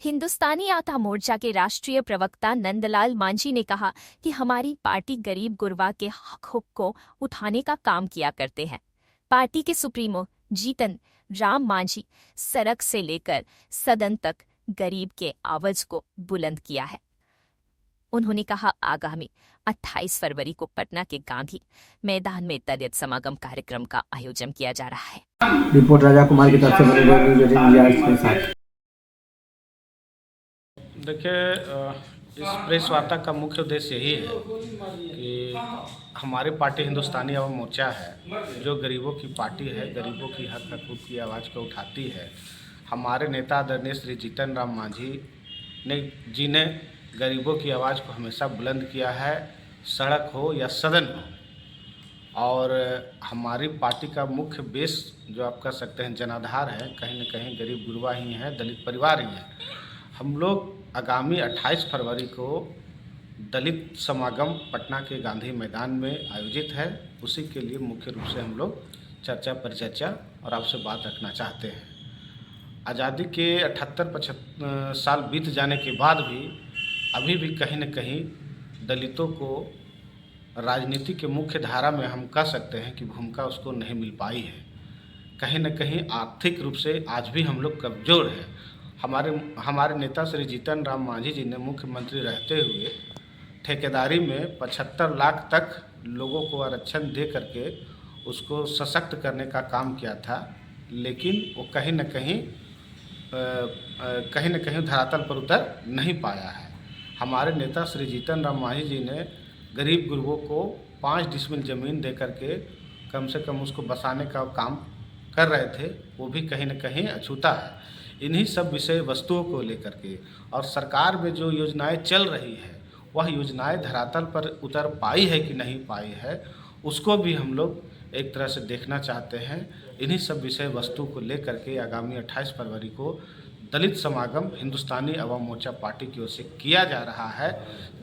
हिंदुस्तानी आटा मोर्चा के राष्ट्रीय प्रवक्ता नंदलाल मांझी ने कहा कि हमारी पार्टी गरीब गुरबा के हक को उठाने का काम किया करते हैं। पार्टी के सुप्रीमो जीतन राम मांझी सड़क से लेकर सदन तक गरीब के आवाज को बुलंद किया है। उन्होंने कहा आगामी 28 फरवरी को पटना के गांधी मैदान में दलित समागम कार्यक्रम का आयोजन किया जा रहा है। रिपोर्ट राजा कुमार की तरफ से के साथ। देखिए, इस प्रेस वार्ता का मुख्य उद्देश्य यही है कि हमारी पार्टी हिंदुस्तानी आवाम मोर्चा है, जो गरीबों की पार्टी है, गरीबों की हक हकूक़ की आवाज़ को उठाती है। हमारे नेता आदरणीय श्री जीतन राम मांझी ने गरीबों की आवाज़ को हमेशा बुलंद किया है, सड़क हो या सदन हो। और हमारी पार्टी का मुख्य बेस जो आप कह सकते हैं जनाधार है, कहीं न कहीं गरीब गुरबा ही है, दलित परिवार ही है। हम लोग आगामी 28 फरवरी को दलित समागम पटना के गांधी मैदान में आयोजित है। उसी के लिए मुख्य रूप से हम लोग चर्चा परिचर्चा और आपसे बात रखना चाहते हैं। आज़ादी के 78-75 साल बीत जाने के बाद भी अभी भी कहीं न कहीं दलितों को राजनीति के मुख्य धारा में हम कह सकते हैं कि भूमिका उसको नहीं मिल पाई है। कहीं न कहीं आर्थिक रूप से आज भी हम लोग कमज़ोर हैं। हमारे नेता श्री जीतन राम मांझी जी ने मुख्यमंत्री रहते हुए ठेकेदारी में 75 लाख तक लोगों को आरक्षण दे करके उसको सशक्त करने का काम किया था, लेकिन वो कहीं न कहीं धरातल पर उतर नहीं पाया है। हमारे नेता श्री जीतन राम मांझी जी ने गरीब गुरबों को 5 डिसमिल ज़मीन दे करके कम से कम उसको बसाने का काम कर रहे थे, वो भी कहीं न कहीं अछूता है। इन्हीं सब विषय वस्तुओं को लेकर के और सरकार में जो योजनाएं चल रही है, वह योजनाएं धरातल पर उतर पाई है कि नहीं पाई है, उसको भी हम लोग एक तरह से देखना चाहते हैं। इन्हीं सब विषय वस्तु को लेकर के आगामी 28 फरवरी को दलित समागम हिंदुस्तानी आवाम मोर्चा पार्टी की ओर से किया जा रहा है,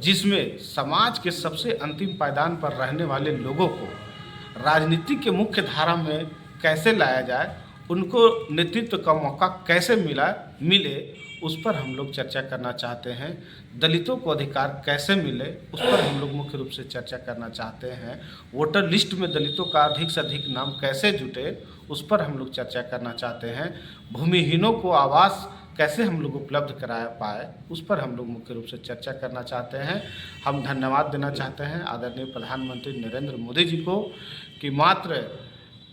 जिसमें समाज के सबसे अंतिम पायदान पर रहने वाले लोगों को राजनीति के मुख्य धारा में कैसे लाया जाए, उनको नेतृत्व का मौका कैसे मिले, उस पर हम लोग चर्चा करना चाहते हैं। दलितों को अधिकार कैसे मिले, उस पर हम लोग मुख्य रूप से चर्चा करना चाहते हैं। वोटर लिस्ट में दलितों का अधिक से अधिक नाम कैसे जुटे, उस पर हम लोग चर्चा करना चाहते हैं। भूमिहीनों को आवास कैसे हम लोग उपलब्ध करा पाए, उस पर हम लोग मुख्य रूप से चर्चा करना चाहते हैं। हम धन्यवाद देना चाहते हैं आदरणीय प्रधानमंत्री नरेंद्र मोदी जी को कि मात्र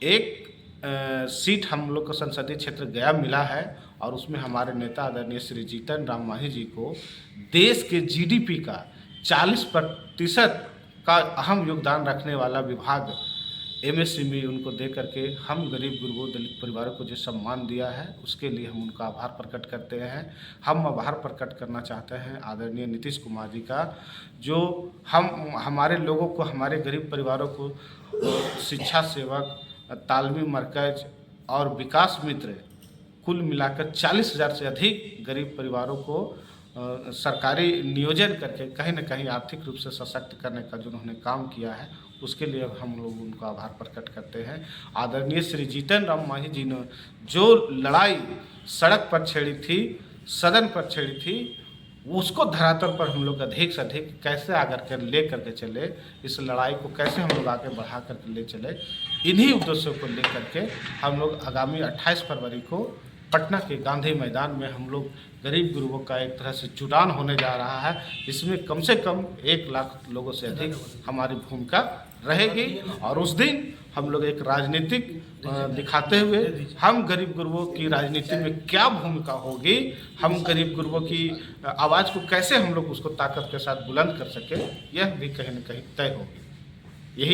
एक सीट हम लोग को संसदीय क्षेत्र गया मिला है और उसमें हमारे नेता आदरणीय श्री जीतन राम मांझी जी को देश के जीडीपी का 40% का अहम योगदान रखने वाला विभाग एमएसएमई उनको दे करके हम गरीब गुरबों दलित परिवारों को जो सम्मान दिया है, उसके लिए हम उनका आभार प्रकट करते हैं। हम आभार प्रकट करना चाहते हैं आदरणीय नीतीश कुमार जी का, जो हमारे लोगों को, हमारे गरीब परिवारों को शिक्षा सेवक, तालमी मरकज और विकास मित्र कुल मिलाकर 40,000 से अधिक गरीब परिवारों को सरकारी नियोजन करके कहीं न कहीं आर्थिक रूप से सशक्त करने का जो उन्होंने काम किया है, उसके लिए हम लोग उनका आभार प्रकट करते हैं। आदरणीय श्री जीतन राम मांझी जी ने जो लड़ाई सड़क पर छेड़ी थी, सदन पर छेड़ी थी, उसको धरातल पर हम लोग अधिक से अधिक कैसे आगे ले करके चले, इस लड़ाई को कैसे हम लोग आगे बढ़ा करके ले चले, इन्हीं उद्देश्यों को लेकर के हम लोग आगामी 28 फरवरी को पटना के गांधी मैदान में हम लोग गरीब गुरबों का एक तरह से जुटान होने जा रहा है। इसमें कम से कम 1 लाख लोगों से अधिक हमारी भूमिका रहेगी और उस दिन हम लोग एक राजनीतिक दिखाते हुए हम गरीब गुरबों की राजनीति में क्या भूमिका होगी, हम गरीब गुरबों की आवाज़ को कैसे हम लोग उसको ताकत के साथ बुलंद कर सके, यह भी कहीं न कहीं तय होगी।